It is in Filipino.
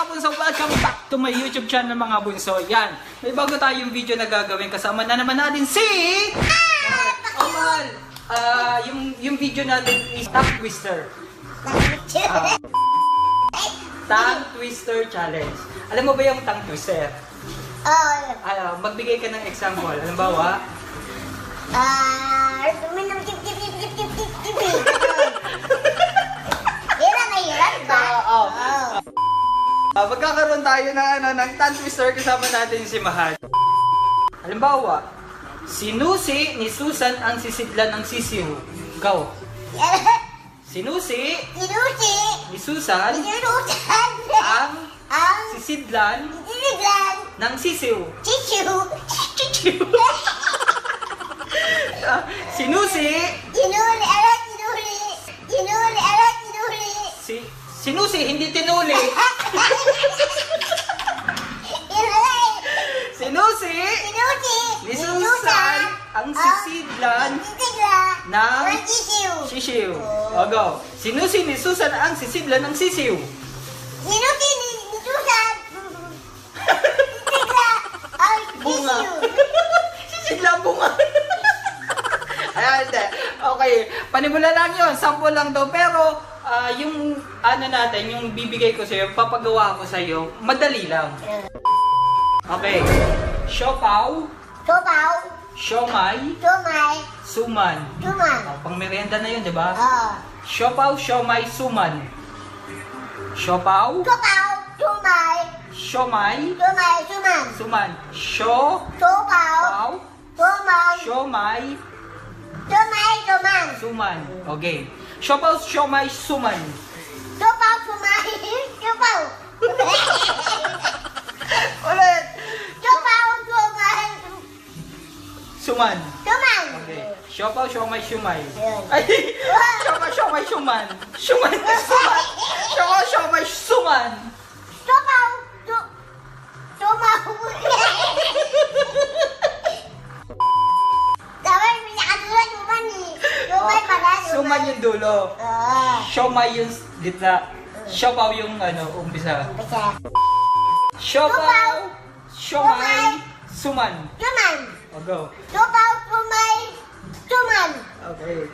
bunso, welcome back to my YouTube channel mga bunso. Yan, may bago tayong video na gagawin. Kasama na naman natin si... yung video natin is tongue twister. Tongue twister challenge. Alam mo ba yung tongue twister? Magbigay ka ng example. Halimbawa, magkakaroon tayo ng tongue twister kasama natin si Mahal. Halimbawa, sinusi ni Susan ang sisidlan ng sisiw. Go. Sinusi ni Susan ang sisidlan ng sisiw. Sinusi, hindi tinuli. Sinusi ni Susan ang sisidlan ng sisiw. O, go. Sinusi ni Susan ang sisidlan ng sisiw. Sinusi ni Susan ang Bunga. Sisidlan bunga. Ayan, hindi. Okay. Panimula lang yun. Sample lang daw. Pero, yung ano natin, yung bibigay ko sa'yo, papagawa ko sa'yo, madali lang. Okay. Siopaw. Siomay. Suman. Pang merienda na yun, di ba? Siopaw, siomay, suman. Siopaw. Siomay. Suman. Siopaw. Siomay. Suman. Okay. Siopaw, siomay, suman. Ulit. Suman. Okay. Siopaw, siomay, sumay. Ay! Siopaw, siomay, suman. Suman. Siopaw, siomay, suman. Suman yung dulo. Siomay yung gitna. Siopaw yung umpisa. Siopaw, siomay, suman. O, go. Okay.